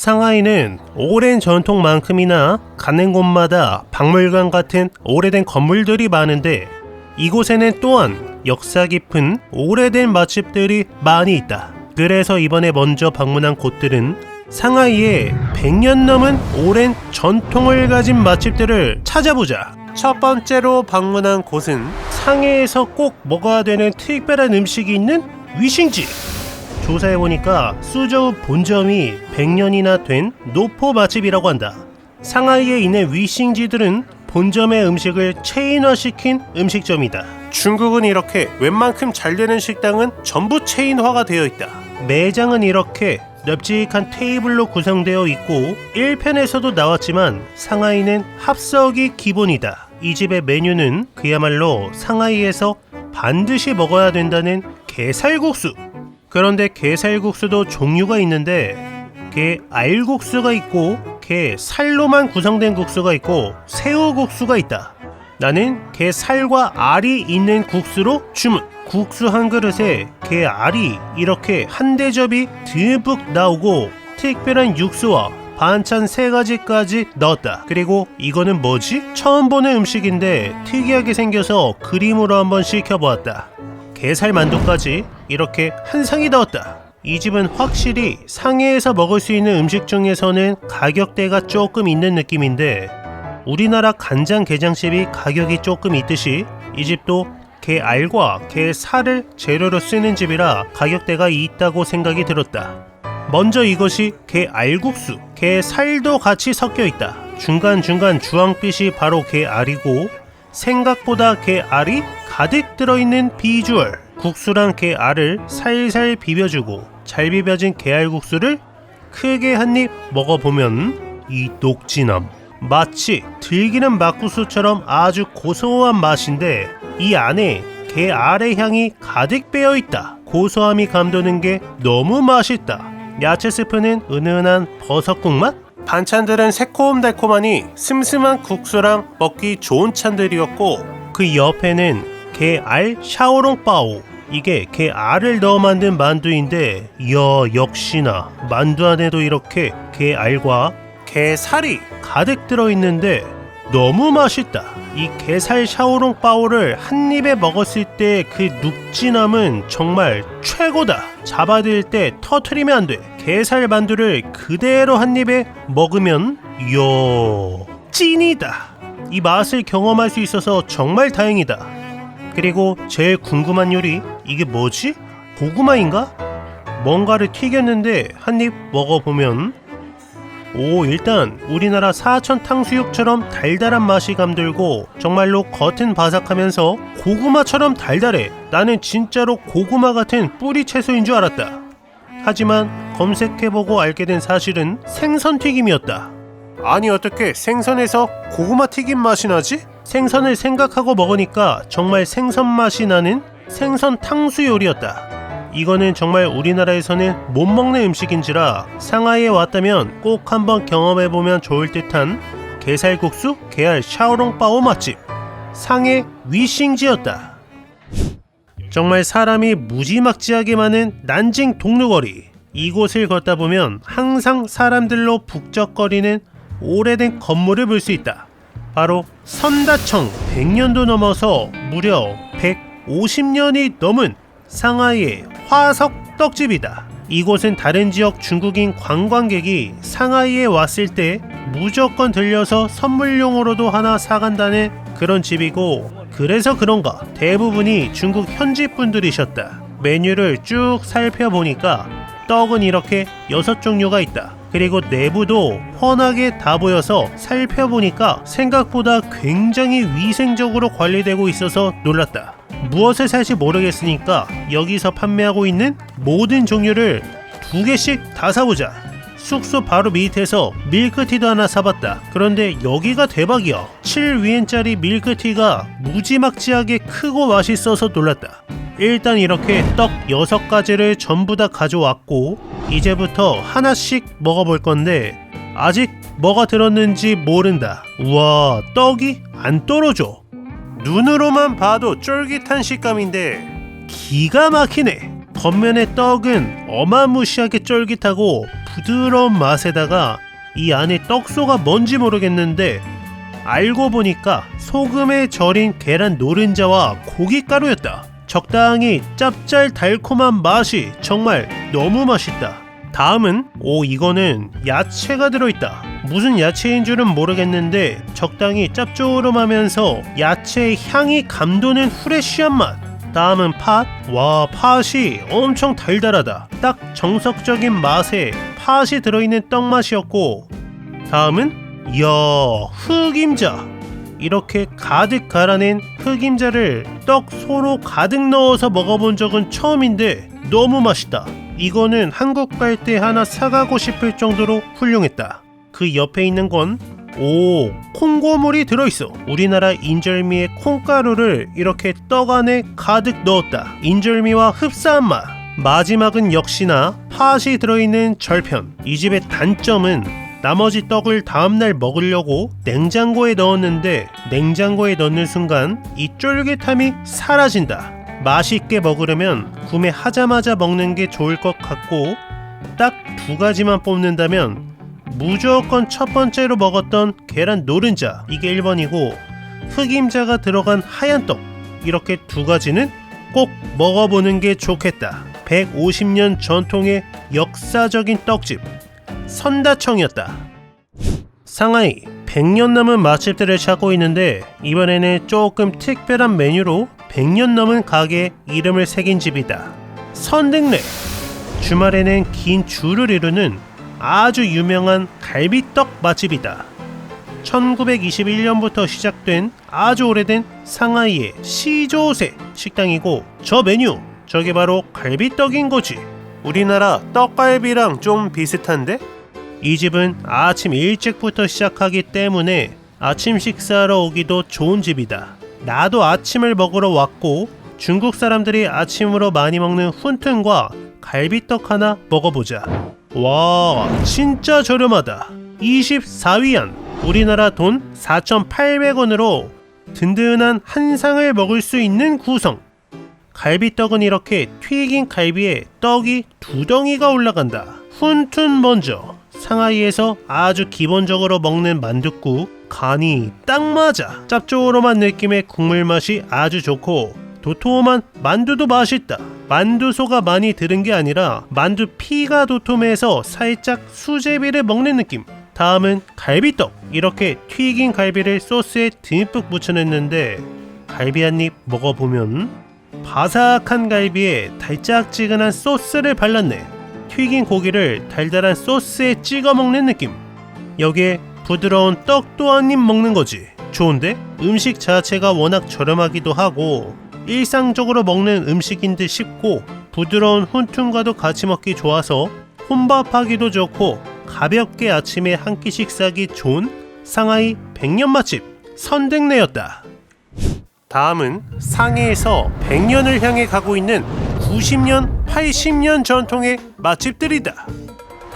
상하이는 오랜 전통만큼이나 가는 곳마다 박물관 같은 오래된 건물들이 많은데 이곳에는 또한 역사 깊은 오래된 맛집들이 많이 있다. 그래서 이번에 먼저 방문한 곳들은 상하이의 100년 넘은 오랜 전통을 가진 맛집들을 찾아보자. 첫 번째로 방문한 곳은 상해에서 꼭 먹어야 되는 특별한 음식이 있는 위싱지. 조사해보니까 수저우 본점이 100년이나 된 노포 맛집이라고 한다. 상하이에 있는 위싱지들은 본점의 음식을 체인화시킨 음식점이다. 중국은 이렇게 웬만큼 잘되는 식당은 전부 체인화가 되어 있다. 매장은 이렇게 널찍한 테이블로 구성되어 있고 1편에서도 나왔지만 상하이는 합석이 기본이다. 이 집의 메뉴는 그야말로 상하이에서 반드시 먹어야 된다는 게살국수. 그런데 게살국수도 종류가 있는데 게알국수가 있고 게살로만 구성된 국수가 있고 새우국수가 있다. 나는 게살과 알이 있는 국수로 주문. 국수 한 그릇에 게알이 이렇게 한 대접이 듬뿍 나오고 특별한 육수와 반찬 3가지까지 넣었다. 그리고 이거는 뭐지? 처음 보는 음식인데 특이하게 생겨서 그림으로 한번 시켜보았다. 게살 만두까지 이렇게 한 상이 나왔다. 이 집은 확실히 상해에서 먹을 수 있는 음식 중에서는 가격대가 조금 있는 느낌인데 우리나라 간장게장집이 가격이 조금 있듯이 이 집도 게알과 게살을 재료로 쓰는 집이라 가격대가 있다고 생각이 들었다. 먼저 이것이 게알국수, 게살도 같이 섞여 있다. 중간중간 주황빛이 바로 게알이고 생각보다 게알이 가득 들어있는 비주얼. 국수랑 게알을 살살 비벼주고 잘 비벼진 게알국수를 크게 한 입 먹어보면 이 녹진함, 마치 들기름 막국수처럼 아주 고소한 맛인데 이 안에 게알의 향이 가득 배어있다. 고소함이 감도는 게 너무 맛있다. 야채 스프는 은은한 버섯국 맛? 반찬들은 새콤달콤하니 슴슴한 국수랑 먹기 좋은 찬들이었고 그 옆에는 게알 샤오롱바오. 이게 게알을 넣어 만든 만두인데 이야 역시나 만두 안에도 이렇게 게알과 게살이 가득 들어있는데 너무 맛있다. 이 게살 샤오롱바오를 한 입에 먹었을 때 그 눅진함은 정말 최고다. 잡아들 때 터트리면 안 돼. 게살 만두를 그대로 한 입에 먹으면 이야 찐이다. 이 맛을 경험할 수 있어서 정말 다행이다. 그리고 제일 궁금한 요리, 이게 뭐지? 고구마인가? 뭔가를 튀겼는데 한 입 먹어보면 일단 우리나라 사천 탕수육처럼 달달한 맛이 감돌고 정말로 겉은 바삭하면서 고구마처럼 달달해. 나는 진짜로 고구마 같은 뿌리 채소인 줄 알았다. 하지만 검색해보고 알게 된 사실은 생선 튀김이었다. 아니 어떻게 생선에서 고구마 튀김 맛이 나지? 생선을 생각하고 먹으니까 정말 생선 맛이 나는 생선 탕수 요리였다. 이거는 정말 우리나라에서는 못 먹는 음식인지라 상하이에 왔다면 꼭 한번 경험해보면 좋을 듯한 게살국수 게알 샤오롱바오 맛집 상해 위싱지였다. 정말 사람이 무지막지하게 많은 난징 동루거리. 이곳을 걷다 보면 항상 사람들로 북적거리는 오래된 건물을 볼 수 있다. 바로 선다청. 100년도 넘어서 무려 150년이 넘은 상하이의 화석 떡집이다. 이곳은 다른 지역 중국인 관광객이 상하이에 왔을 때 무조건 들려서 선물용으로도 하나 사간다는 그런 집이고, 그래서 그런가 대부분이 중국 현지 분들이셨다. 메뉴를 쭉 살펴보니까 떡은 이렇게 6종류가 있다. 그리고 내부도 훤하게 다 보여서 살펴보니까 생각보다 굉장히 위생적으로 관리되고 있어서 놀랐다. 무엇을 살지 모르겠으니까 여기서 판매하고 있는 모든 종류를 2개씩 다 사보자. 숙소 바로 밑에서 밀크티도 하나 사봤다. 그런데 여기가 대박이야. 7위엔짜리 밀크티가 무지막지하게 크고 맛있어서 놀랐다. 일단 이렇게 떡 6가지를 전부 다 가져왔고 이제부터 하나씩 먹어볼 건데 아직 뭐가 들었는지 모른다. 우와, 떡이 안 떨어져. 눈으로만 봐도 쫄깃한 식감인데 기가 막히네. 겉면의 떡은 어마무시하게 쫄깃하고 부드러운 맛에다가 이 안에 떡소가 뭔지 모르겠는데 알고 보니까 소금에 절인 계란 노른자와 고깃가루였다. 적당히 짭짤달콤한 맛이 정말 너무 맛있다. 다음은 이거는 야채가 들어있다. 무슨 야채인 줄은 모르겠는데 적당히 짭조름하면서 야채의 향이 감도는 프레쉬한 맛. 다음은 팥. 와, 팥이 엄청 달달하다. 딱 정석적인 맛에 팥이 들어있는 떡 맛이었고, 다음은 흑임자. 이렇게 가득 갈아낸 흑임자를 떡 소로 가득 넣어서 먹어본 적은 처음인데 너무 맛있다. 이거는 한국 갈 때 하나 사가고 싶을 정도로 훌륭했다. 그 옆에 있는 건 콩고물이 들어있어. 우리나라 인절미의 콩가루를 이렇게 떡 안에 가득 넣었다. 인절미와 흡사한 맛. 마지막은 역시나 팥이 들어있는 절편. 이 집의 단점은 나머지 떡을 다음날 먹으려고 냉장고에 넣었는데 냉장고에 넣는 순간 이 쫄깃함이 사라진다. 맛있게 먹으려면 구매하자마자 먹는 게 좋을 것 같고, 딱 두 가지만 뽑는다면 무조건 첫 번째로 먹었던 계란 노른자, 이게 1번이고 흑임자가 들어간 하얀 떡, 이렇게 두 가지는 꼭 먹어보는 게 좋겠다. 150년 전통의 역사적인 떡집 선다청이었다. 상하이 100년 넘은 맛집들을 찾고 있는데 이번에는 조금 특별한 메뉴로 100년 넘은 가게 이름을 새긴 집이다. 선등래. 주말에는 긴 줄을 이루는 아주 유명한 갈비떡 맛집이다. 1921년부터 시작된 아주 오래된 상하이의 시조세 식당이고, 저 메뉴, 저게 바로 갈비떡인 거지. 우리나라 떡갈비랑 좀 비슷한데? 이 집은 아침 일찍부터 시작하기 때문에 아침 식사하러 오기도 좋은 집이다. 나도 아침을 먹으러 왔고 중국 사람들이 아침으로 많이 먹는 훈튼과 갈비떡 하나 먹어보자. 와, 진짜 저렴하다. 24위안, 우리나라 돈 4,800원으로 든든한 한 상을 먹을 수 있는 구성. 갈비떡은 이렇게 튀긴 갈비에 떡이 2덩이가 올라간다. 훈툰 먼저. 상하이에서 아주 기본적으로 먹는 만둣국, 간이 딱 맞아. 짭조름한 느낌의 국물 맛이 아주 좋고 도톰한 만두도 맛있다. 만두소가 많이 들은 게 아니라 만두 피가 도톰해서 살짝 수제비를 먹는 느낌. 다음은 갈비떡. 이렇게 튀긴 갈비를 소스에 듬뿍 묻혀냈는데 갈비 한 입 먹어보면 바삭한 갈비에 달짝지근한 소스를 발랐네. 튀긴 고기를 달달한 소스에 찍어 먹는 느낌. 여기에 부드러운 떡도 한 입 먹는 거지. 좋은데? 음식 자체가 워낙 저렴하기도 하고 일상적으로 먹는 음식인 듯 싶고 부드러운 훈툰과도 같이 먹기 좋아서 혼밥하기도 좋고 가볍게 아침에 한 끼씩 싸기 좋은 상하이 100년 맛집 선등래였다. 다음은 상해에서 100년을 향해 가고 있는 90년, 80년 전통의 맛집들이다.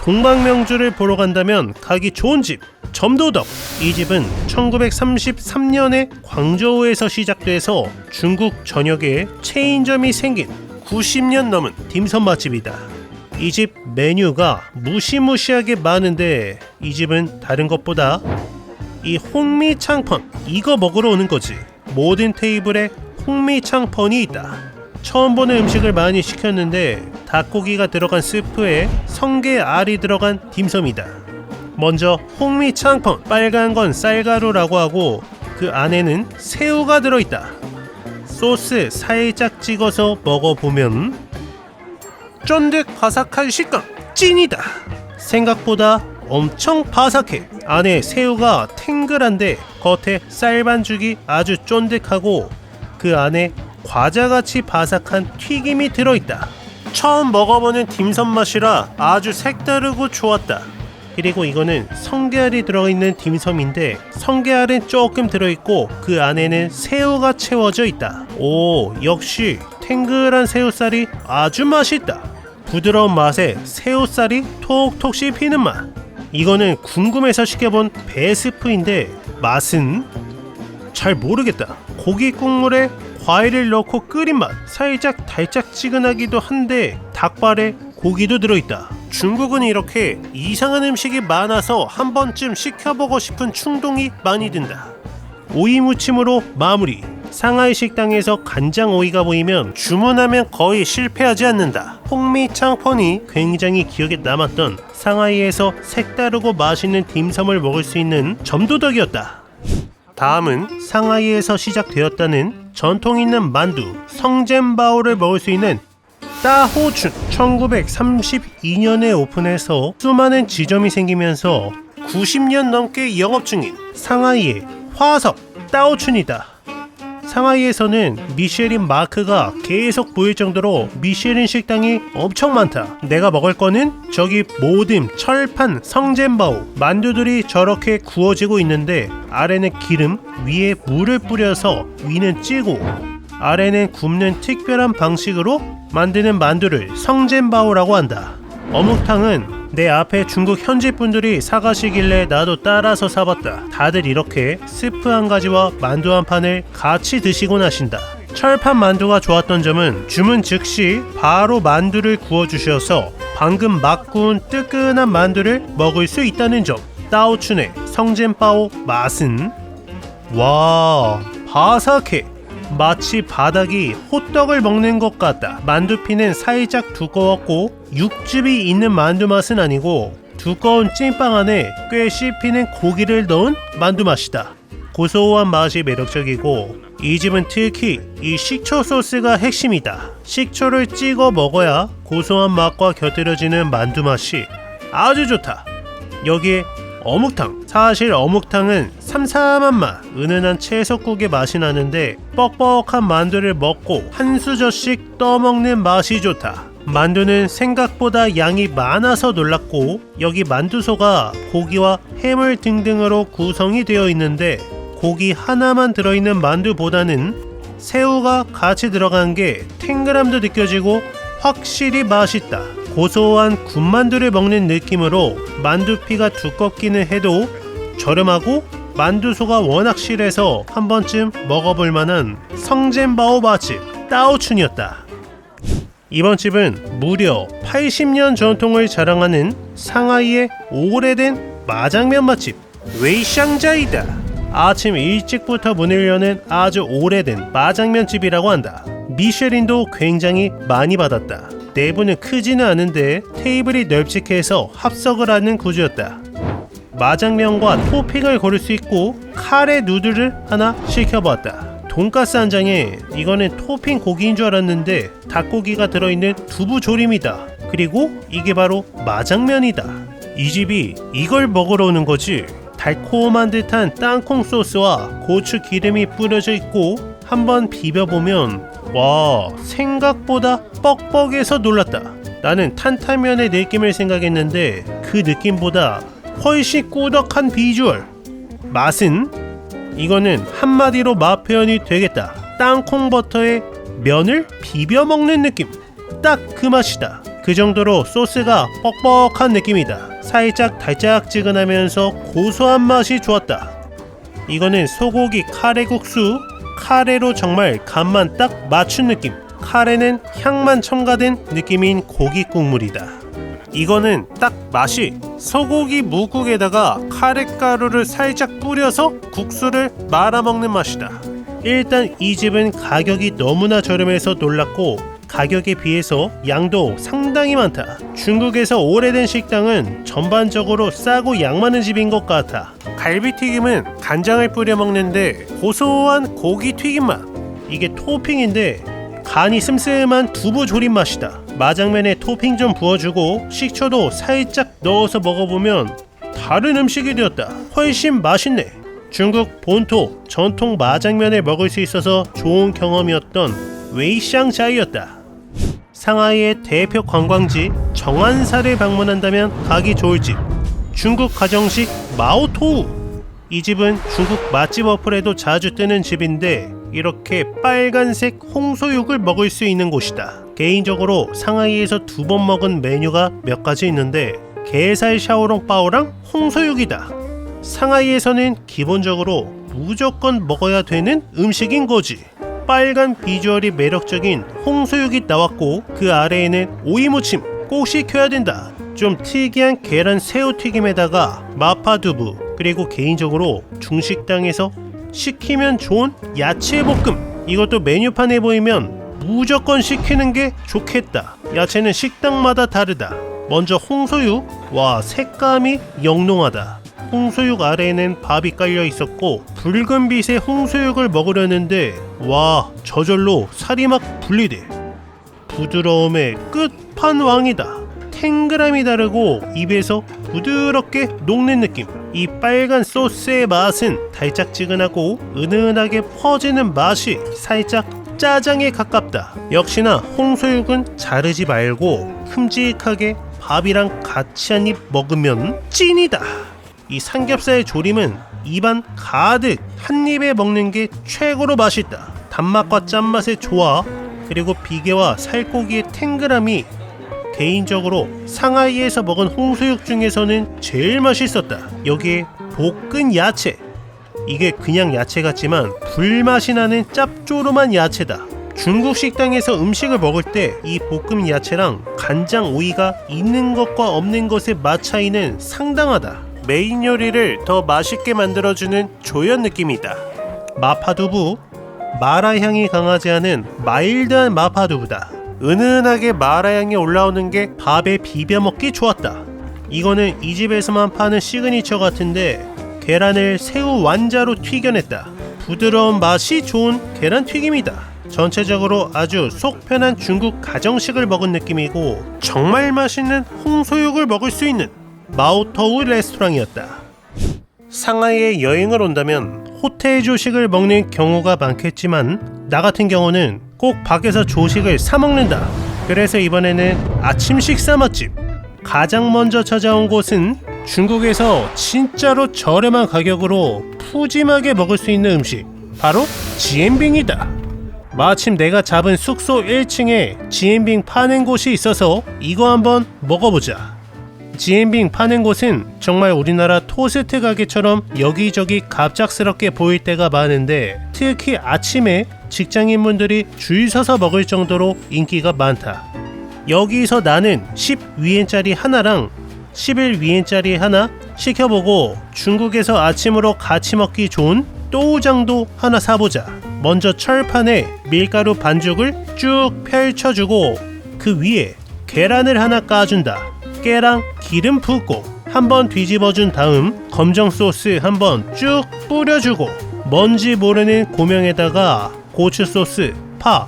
동방명주를 보러 간다면 가기 좋은 집, 점도덕. 이 집은 1933년에 광저우에서 시작돼서 중국 전역에 체인점이 생긴 90년 넘은 딤섬 맛집이다. 이 집 메뉴가 무시무시하게 많은데 이 집은 다른 것보다 이 홍미창펀, 이거 먹으러 오는 거지. 모든 테이블에 홍미창펀이 있다. 처음 보는 음식을 많이 시켰는데 닭고기가 들어간 스프에 성게 알이 들어간 딤섬이다. 먼저 홍미창펀, 빨간 건 쌀가루라고 하고 그 안에는 새우가 들어있다. 소스 살짝 찍어서 먹어보면 쫀득 바삭한 식감 찐이다. 생각보다 엄청 바삭해. 안에 새우가 탱글한데 겉에 쌀반죽이 아주 쫀득하고 그 안에 과자같이 바삭한 튀김이 들어있다. 처음 먹어보는 딤섬 맛이라 아주 색다르고 좋았다. 그리고 이거는 성게알이 들어있는 딤섬인데 성게알은 조금 들어있고 그 안에는 새우가 채워져 있다. 오, 역시 탱글한 새우살이 아주 맛있다. 부드러운 맛에 새우살이 톡톡 씹히는 맛. 이거는 궁금해서 시켜본 배스프인데 맛은 잘 모르겠다. 고기 국물에 과일을 넣고 끓인 맛. 살짝 달짝지근하기도 한데 닭발에 고기도 들어있다. 중국은 이렇게 이상한 음식이 많아서 한 번쯤 시켜보고 싶은 충동이 많이 든다. 오이 무침으로 마무리. 상하이 식당에서 간장 오이가 보이면 주문하면 거의 실패하지 않는다. 홍미 창펀이 굉장히 기억에 남았던 상하이에서 색다르고 맛있는 딤섬을 먹을 수 있는 점도덕이었다. 다음은 상하이에서 시작되었다는 전통 있는 만두 성젠바오를 먹을 수 있는 따호춘. 1932년에 오픈해서 수많은 지점이 생기면서 90년 넘게 영업 중인 상하이의 화석 따오춘이다. 상하이에서는 미쉐린 마크가 계속 보일 정도로 미쉐린 식당이 엄청 많다. 내가 먹을 거는 저기 모듬, 철판, 성젠바오 만두들이 저렇게 구워지고 있는데 아래는 기름, 위에 물을 뿌려서 위는 찌고 아래는 굽는 특별한 방식으로 만드는 만두를 성젠바오라고 한다. 어묵탕은 내 앞에 중국 현지 분들이 사가시길래 나도 따라서 사봤다. 다들 이렇게 스프 한 가지와 만두 한 판을 같이 드시곤 하신다. 철판 만두가 좋았던 점은 주문 즉시 바로 만두를 구워주셔서 방금 막 구운 뜨끈한 만두를 먹을 수 있다는 점. 따오춘의 성젠바오 맛은 와, 바삭해. 마치 바닥이 호떡을 먹는 것 같다. 만두피는 살짝 두꺼웠고 육즙이 있는 만두 맛은 아니고 두꺼운 찐빵 안에 꽤 씹히는 고기를 넣은 만두 맛이다. 고소한 맛이 매력적이고 이 집은 특히 이 식초 소스가 핵심이다. 식초를 찍어 먹어야 고소한 맛과 곁들여지는 만두 맛이 아주 좋다. 여기에 어묵탕. 사실 어묵탕은 삼삼한 맛, 은은한 채석국의 맛이 나는데 뻑뻑한 만두를 먹고 한 수저씩 떠먹는 맛이 좋다. 만두는 생각보다 양이 많아서 놀랐고 여기 만두소가 고기와 해물 등등으로 구성이 되어 있는데 고기 하나만 들어있는 만두보다는 새우가 같이 들어간 게 탱글함도 느껴지고 확실히 맛있다. 고소한 군만두를 먹는 느낌으로 만두피가 두껍기는 해도 저렴하고 만두소가 워낙 실해서 한 번쯤 먹어볼 만한 성젠바오 맛집 따오춘이었다. 이번 집은 무려 80년 전통을 자랑하는 상하이의 오래된 마장면 맛집 웨이샹자이다. 아침 일찍부터 문을 여는 아주 오래된 마장면 집이라고 한다. 미쉐린도 굉장히 많이 받았다. 내부는 크지는 않은데 테이블이 널찍해서 합석을 하는 구조였다. 마장면과 토핑을 고를 수 있고 카레 누들을 하나 시켜보았다. 돈가스 한 장에 이거는 토핑 고기인 줄 알았는데 닭고기가 들어있는 두부 조림이다. 그리고 이게 바로 마장면이다. 이 집이 이걸 먹으러 오는 거지. 달콤한 듯한 땅콩 소스와 고추 기름이 뿌려져 있고 한번 비벼보면 와, 생각보다 뻑뻑해서 놀랐다. 나는 탄탄면의 느낌을 생각했는데 그 느낌보다 훨씬 꾸덕한 비주얼. 맛은 이거는 한마디로 맛 표현이 되겠다. 땅콩 버터에 면을 비벼 먹는 느낌. 딱 그 맛이다. 그 정도로 소스가 뻑뻑한 느낌이다. 살짝 달짝지근하면서 고소한 맛이 좋았다. 이거는 소고기 카레국수. 카레로 정말 간만 딱 맞춘 느낌. 카레는 향만 첨가된 느낌인 고기 국물이다. 이거는 딱 맛이 소고기 무국에다가 카레가루를 살짝 뿌려서 국수를 말아먹는 맛이다. 일단 이 집은 가격이 너무나 저렴해서 놀랐고 가격에 비해서 양도 상당히 많다. 중국에서 오래된 식당은 전반적으로 싸고 양 많은 집인 것 같아. 갈비튀김은 간장을 뿌려 먹는데 고소한 고기 튀김 맛. 이게 토핑인데 간이 슴슴한 두부 조림 맛이다. 마장면에 토핑 좀 부어주고 식초도 살짝 넣어서 먹어보면 다른 음식이 되었다. 훨씬 맛있네. 중국 본토 전통 마장면을 먹을 수 있어서 좋은 경험이었던 웨이샹자이였다. 상하이의 대표 관광지 정안사를 방문한다면 가기 좋을 집. 중국 가정식 마오토우. 이 집은 중국 맛집 어플에도 자주 뜨는 집인데 이렇게 빨간색 홍소육을 먹을 수 있는 곳이다. 개인적으로 상하이에서 2번 먹은 메뉴가 몇 가지 있는데 게살 샤오롱바오랑 홍소육이다. 상하이에서는 기본적으로 무조건 먹어야 되는 음식인 거지. 빨간 비주얼이 매력적인 홍소육이 나왔고 그 아래에는 오이무침 꼭 시켜야 된다. 좀 특이한 계란 새우튀김에다가 마파두부, 그리고 개인적으로 중식당에서 시키면 좋은 야채볶음, 이것도 메뉴판에 보이면 무조건 시키는 게 좋겠다. 야채는 식당마다 다르다. 먼저 홍소육, 와 색감이 영롱하다. 홍소육 아래에는 밥이 깔려 있었고 붉은 빛의 홍소육을 먹으려는데 와 저절로 살이 막 분리돼. 부드러움의 끝판왕이다. 탱글함이 다르고 입에서 부드럽게 녹는 느낌. 이 빨간 소스의 맛은 달짝지근하고 은은하게 퍼지는 맛이 살짝 짜장에 가깝다. 역시나 홍소육은 자르지 말고 큼직하게 밥이랑 같이 한 입 먹으면 찐이다. 이 삼겹살의 조림은 입안 가득 한 입에 먹는 게 최고로 맛있다. 단맛과 짠맛의 조화, 그리고 비계와 살코기의 탱글함이 개인적으로 상하이에서 먹은 홍소육 중에서는 제일 맛있었다. 여기에 볶은 야채, 이게 그냥 야채 같지만 불맛이 나는 짭조름한 야채다. 중국 식당에서 음식을 먹을 때 이 볶음 야채랑 간장 오이가 있는 것과 없는 것의 맛 차이는 상당하다. 메인 요리를 더 맛있게 만들어주는 조연 느낌이다. 마파두부, 마라 향이 강하지 않은 마일드한 마파두부다. 은은하게 마라 향이 올라오는 게 밥에 비벼 먹기 좋았다. 이거는 이 집에서만 파는 시그니처 같은데 계란을 새우 완자로 튀겨냈다. 부드러운 맛이 좋은 계란 튀김이다. 전체적으로 아주 속 편한 중국 가정식을 먹은 느낌이고 정말 맛있는 홍소육을 먹을 수 있는 마오터우 레스토랑이었다. 상하이에 여행을 온다면 호텔 조식을 먹는 경우가 많겠지만 나 같은 경우는 꼭 밖에서 조식을 사 먹는다. 그래서 이번에는 아침 식사 맛집, 가장 먼저 찾아온 곳은 중국에서 진짜로 저렴한 가격으로 푸짐하게 먹을 수 있는 음식, 바로 지엔빙이다. 마침 내가 잡은 숙소 1층에 지엔빙 파는 곳이 있어서 이거 한번 먹어보자. 지엔빙 파는 곳은 정말 우리나라 토스트 가게처럼 여기저기 갑작스럽게 보일 때가 많은데 특히 아침에 직장인분들이 줄 서서 먹을 정도로 인기가 많다. 여기서 나는 10위엔짜리 하나랑 11위엔짜리 하나 시켜보고 중국에서 아침으로 같이 먹기 좋은 또우장도 하나 사보자. 먼저 철판에 밀가루 반죽을 쭉 펼쳐주고 그 위에 계란을 하나 까준다. 깨랑 기름 붓고 한번 뒤집어준 다음 검정 소스 한번 쭉 뿌려주고 뭔지 모르는 고명에다가 고추 소스, 파,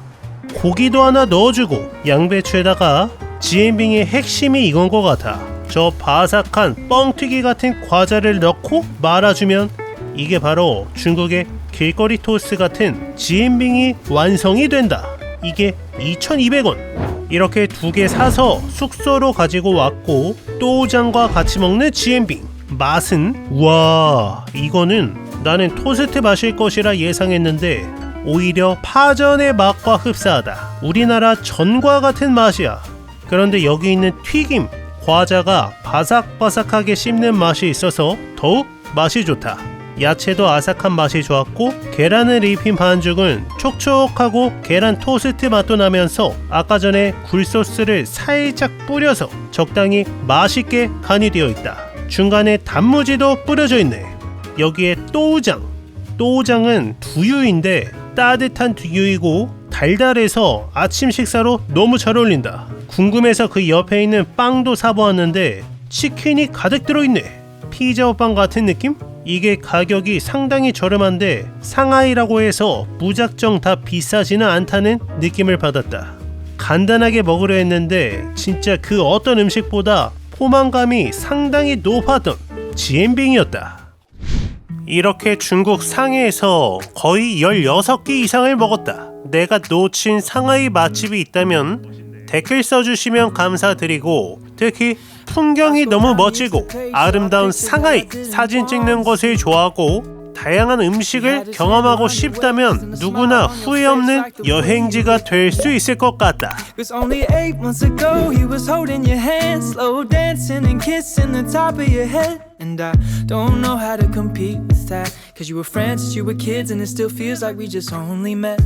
고기도 하나 넣어주고 양배추에다가 지엔빙의 핵심이 이건 것 같아. 저 바삭한 뻥튀기 같은 과자를 넣고 말아주면 이게 바로 중국의 길거리 토스트 같은 지엔빙이 완성이 된다. 이게 2,200원. 이렇게 2개 사서 숙소로 가지고 왔고 또우장과 같이 먹는 지엔빙 맛은 와 이거는 나는 토스트 마실 것이라 예상했는데 오히려 파전의 맛과 흡사하다. 우리나라 전과 같은 맛이야. 그런데 여기 있는 튀김, 과자가 바삭바삭하게 씹는 맛이 있어서 더욱 맛이 좋다. 야채도 아삭한 맛이 좋았고 계란을 입힌 반죽은 촉촉하고 계란 토스트 맛도 나면서 아까 전에 굴소스를 살짝 뿌려서 적당히 맛있게 간이 되어 있다. 중간에 단무지도 뿌려져 있네. 여기에 또우장, 또우장은 두유인데 따뜻한 두유이고 달달해서 아침 식사로 너무 잘 어울린다. 궁금해서 그 옆에 있는 빵도 사보았는데 치킨이 가득 들어있네. 피자빵 같은 느낌? 이게 가격이 상당히 저렴한데 상하이라고 해서 무작정 다 비싸지는 않다는 느낌을 받았다. 간단하게 먹으려 했는데 진짜 그 어떤 음식보다 포만감이 상당히 높았던 지엔빙이었다. 이렇게 중국 상해에서 거의 16개 이상을 먹었다. 내가 놓친 상하이 맛집이 있다면 댓글 써주시면 감사드리고 특히 풍경이 너무 멋지고 아름다운 상하이 사진 찍는 것을 좋아하고 다양한 음식을 경험하고 싶다면 누구나 후회 없는 여행지가 될 수 있을 것 같다. And I don't know how to compete with that. Cause you were friends since you were kids and it still feels like we just only met.